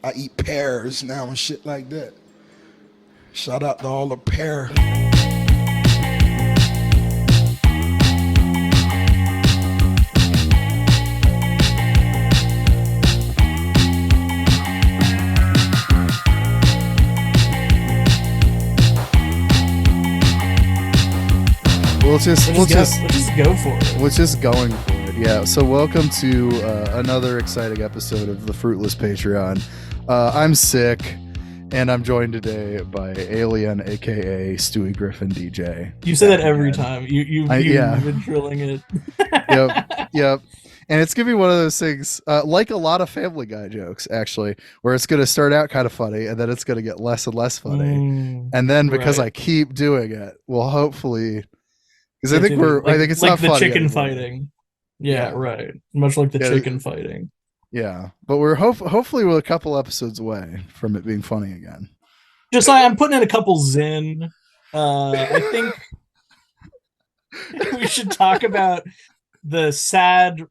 I eat pears now and shit like that. Shout out to all the pear. We'll just go for it. We're just going for it. Yeah. So welcome to another exciting episode of the Fruitless Patreon. I'm sick, and I'm joined today by Alien, aka Stewie Griffin DJ. You say that every time. You've been drilling it. Yep. And it's gonna be one of those things, like a lot of Family Guy jokes, actually, where it's gonna start out kind of funny, and then it's gonna get less and less funny, and then because I keep doing it, well, hopefully. Because I think it's like not the funny chicken anymore. fighting. Yeah, right. Much like the chicken fighting. Yeah, but we're hopefully we're a couple episodes away from it being funny again. Just I'm putting in a couple Zin. I think we should talk about the sad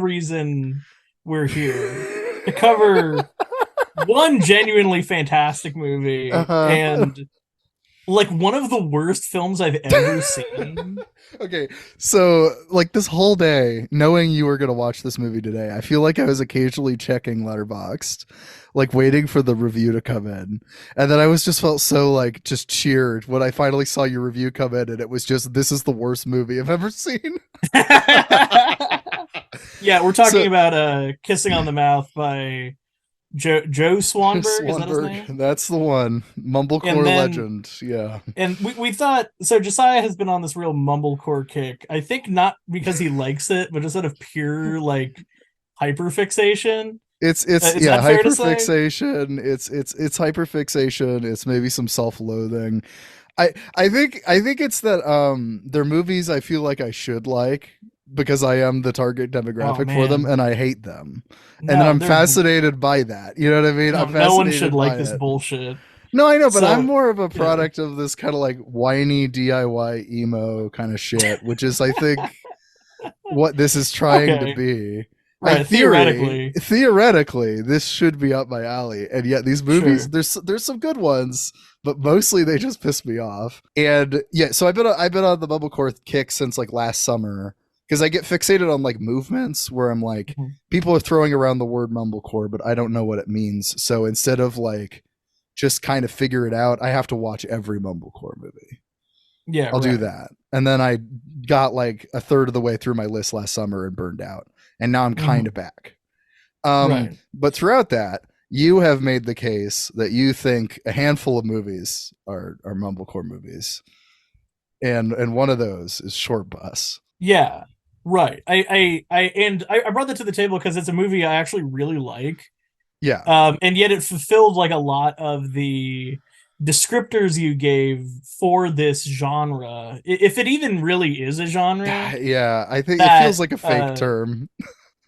reason we're here to cover one genuinely fantastic movie and like one of the worst films I've ever seen. Okay, so like this whole day, knowing you were gonna watch this movie today, I feel like I was occasionally checking Letterboxd, like waiting for the review to come in, and then I was just felt so like just cheered when I finally saw your review come in, and it was just, this is the worst movie I've ever seen. Yeah, we're talking about Kissing on the Mouth by Joe Swanberg. Is that his name? That's the one. Mumblecore legend. Yeah. And we thought, so Josiah has been on this real Mumblecore kick. I think not because he likes it, but just out of pure like hyperfixation. It's hyperfixation. It's hyperfixation. It's maybe some self-loathing. I think it's that they're movies I feel like I should like, because I am the target demographic for them, and I hate them. And then I'm fascinated by that. You know what I mean? No one should like this bullshit. No, I know, but I'm more of a product of this kind of like whiny DIY emo kind of shit, which is, I think, what this is trying to be. Right, theoretically, this should be up my alley, and yet these movies, there's some good ones, but mostly they just piss me off. And yeah, so I've been on the Mumblecore kick since like last summer, because I get fixated on like movements where I'm like, people are throwing around the word Mumblecore, but I don't know what it means. So instead of like just kind of figure it out, I have to watch every Mumblecore movie. Yeah, I'll do that. And then I got like a third of the way through my list last summer and burned out. And now I'm kind of back. But throughout that, you have made the case that you think a handful of movies are Mumblecore movies. And one of those is Shortbus. Yeah. Right. I brought that to the table because it's a movie I actually really like. Yeah. And yet it fulfilled like a lot of the descriptors you gave for this genre, if it even really is a genre. Yeah, I think it feels like a fake term.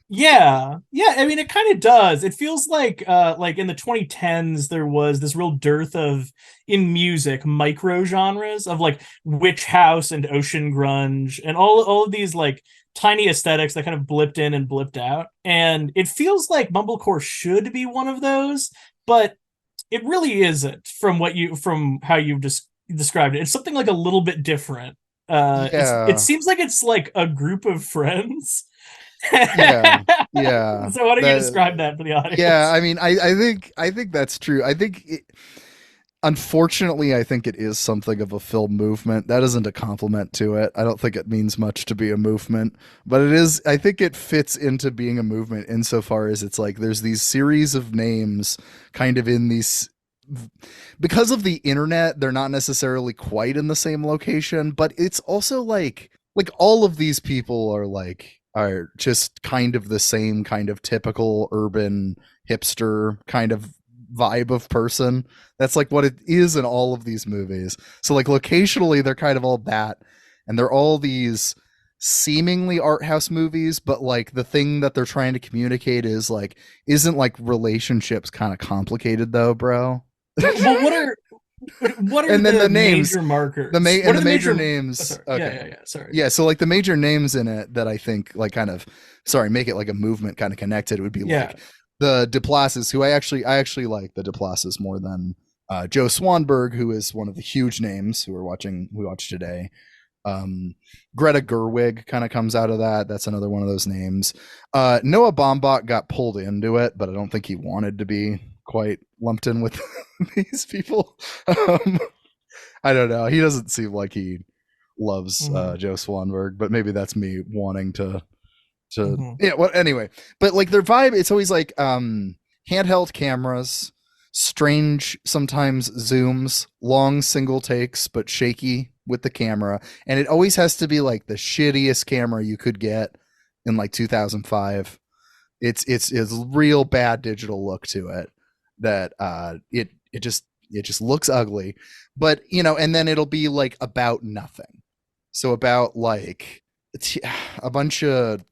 Yeah, I mean, it kind of does. It feels like in the 2010s there was this real dearth of, in music, micro genres of like witch house and ocean grunge and all of these like tiny aesthetics that kind of blipped in and blipped out. And it feels like Mumblecore should be one of those, but it really isn't from how you've just described it. It's something like a little bit different. It seems like it's like a group of friends. Yeah. So why don't you describe that for the audience? Yeah, I mean, I think that's true. Unfortunately, I think it is something of a film movement. That isn't a compliment to it. I don't think it means much to be a movement, but it is. I think it fits into being a movement insofar as it's like there's these series of names kind of in these, because of the internet, they're not necessarily quite in the same location, but it's also like all of these people are just kind of the same kind of typical urban hipster kind of vibe of person. That's like what it is in all of these movies. So like locationally they're kind of all that, and they're all these seemingly art house movies, but like the thing that they're trying to communicate is like, isn't like relationships kind of complicated though, bro? Well, what are and then the names, major markers? The major names. Oh, okay. Sorry. Yeah, so like the major names in it that I think like kind of, make it like a movement kind of connected would be like the Duplessis, who I actually like the Duplessis more than Joe Swanberg, who is one of the huge names we watched today. Greta Gerwig kind of comes out of that. That's another one of those names. Noah Baumbach got pulled into it, but I don't think he wanted to be quite lumped in with these people. I don't know. He doesn't seem like he loves Joe Swanberg, but maybe that's me wanting to yeah. Well, anyway, but like their vibe, it's always like handheld cameras, strange sometimes zooms, long single takes, but shaky with the camera, and it always has to be like the shittiest camera you could get in like 2005. It's real bad digital look to it that it just looks ugly, but you know, and then it'll be like about nothing. So about like a bunch of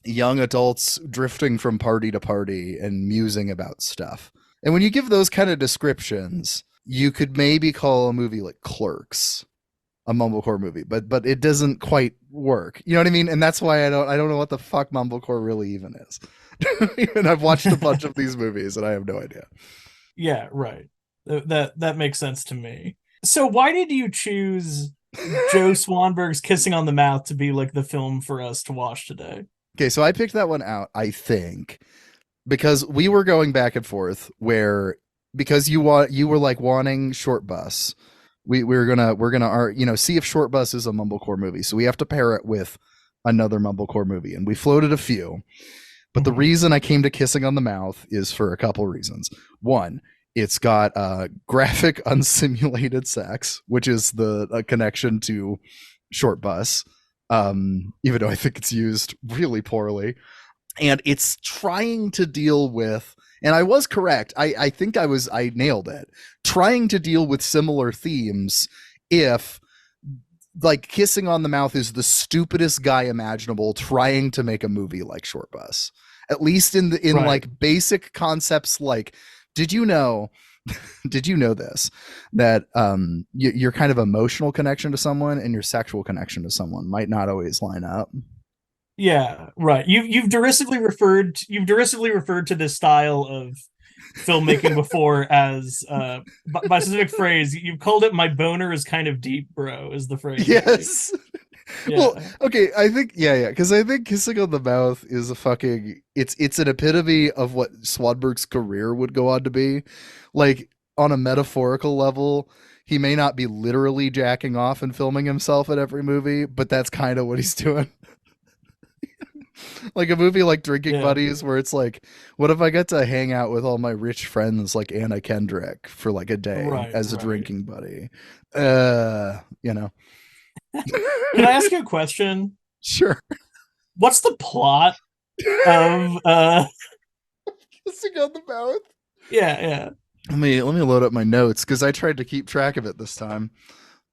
young adults drifting from party to party and musing about stuff. And when you give those kind of descriptions, you could maybe call a movie like Clerks a mumblecore movie, but it doesn't quite work. You know what I mean? And that's why I don't know what the fuck mumblecore really even is. And I've watched a bunch of these movies and I have no idea. Yeah, right. That makes sense to me. So why did you choose Joe Swanberg's Kissing on the Mouth to be like the film for us to watch today? Okay, so I picked that one out, I think, because we were going back and forth because you were like wanting Shortbus. We're gonna see if Shortbus is a mumblecore movie. So we have to pair it with another mumblecore movie, and we floated a few. But the reason I came to Kissing on the Mouth is for a couple reasons. One, it's got graphic unsimulated sex, which is a connection to Shortbus, even though I think it's used really poorly. And it's trying to deal with, and I was correct, I think I nailed it, trying to deal with similar themes. If like Kissing on the Mouth is the stupidest guy imaginable trying to make a movie like Shortbus, at least in right. Like basic concepts, like did you know this, that your kind of emotional connection to someone and your sexual connection to someone might not always line up? Yeah, right. You've derisively referred to this style of filmmaking before as by specific phrase. You've called it "my boner is kind of deep, bro." Is the phrase? Yes. Yeah. Well, okay. I think because I think Kissing on the Mouth is a fucking it's an epitome of what Swanberg's career would go on to be. Like on a metaphorical level, he may not be literally jacking off and filming himself at every movie, but that's kind of what he's doing. Like a movie like Drinking Buddies, where it's like, what if I get to hang out with all my rich friends like Anna Kendrick for like a day as a drinking buddy? You know. Can I ask you a question? Sure. What's the plot of Kissing on the Mouth? Yeah. Let me load up my notes because I tried to keep track of it this time.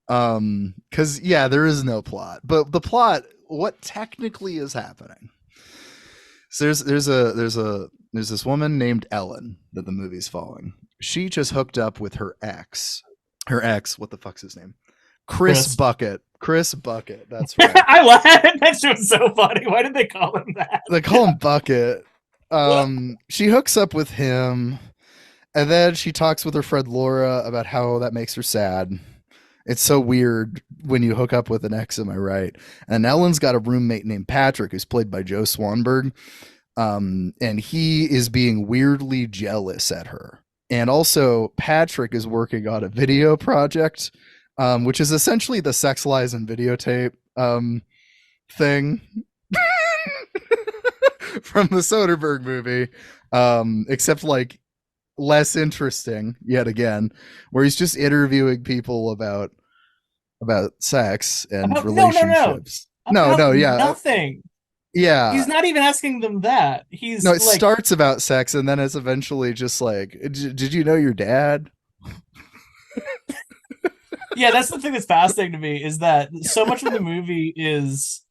Because there is no plot, but the plot, what technically is happening? So there's this woman named Ellen that the movie's following. She just hooked up with her ex. What the fuck's his name? Chris Bucket. Chris Bucket. That's right. I laughed. That shit was so funny. Why did they call him that? They call him Bucket. She hooks up with him, and then she talks with her friend Laura about how that makes her sad. It's so weird when you hook up with an ex, am I right? And Ellen's got a roommate named Patrick, who's played by Joe Swanberg. And he is being weirdly jealous at her. And also, Patrick is working on a video project, which is essentially the Sex Lies and Videotape thing from the Soderbergh movie, except like less interesting yet again, where he's just interviewing people about sex and relationships. Nothing. Yeah. He's not even asking them that. It starts about sex and then it's eventually just like, did you know your dad? Yeah, that's the thing that's fascinating to me, is that so much of the movie is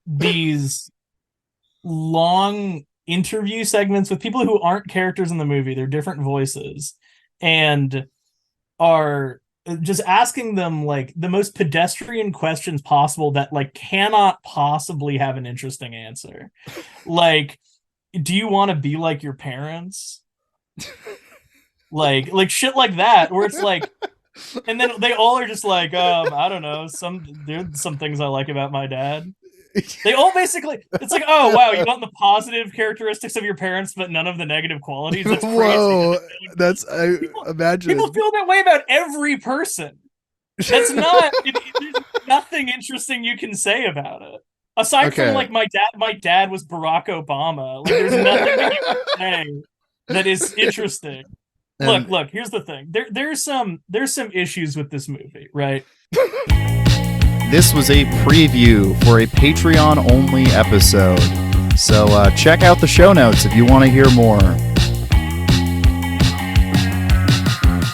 these long interview segments with people who aren't characters in the movie. They're different voices and are just asking them like the most pedestrian questions possible that like cannot possibly have an interesting answer. Like do you want to be like your parents? like shit like that, where it's like, and then they all are just like, I don't know, there's some things I like about my dad. They all basically, it's like, oh wow, you got the positive characteristics of your parents, but none of the negative qualities. That's crazy. Whoa, imagine people feel that way about every person. That's not. There's nothing interesting you can say about it aside from like my dad was Barack Obama. Like there's nothing that you can say that is interesting. Look. Here's the thing. There's some issues with this movie, right? This was a preview for a Patreon-only episode, so check out the show notes if you want to hear more.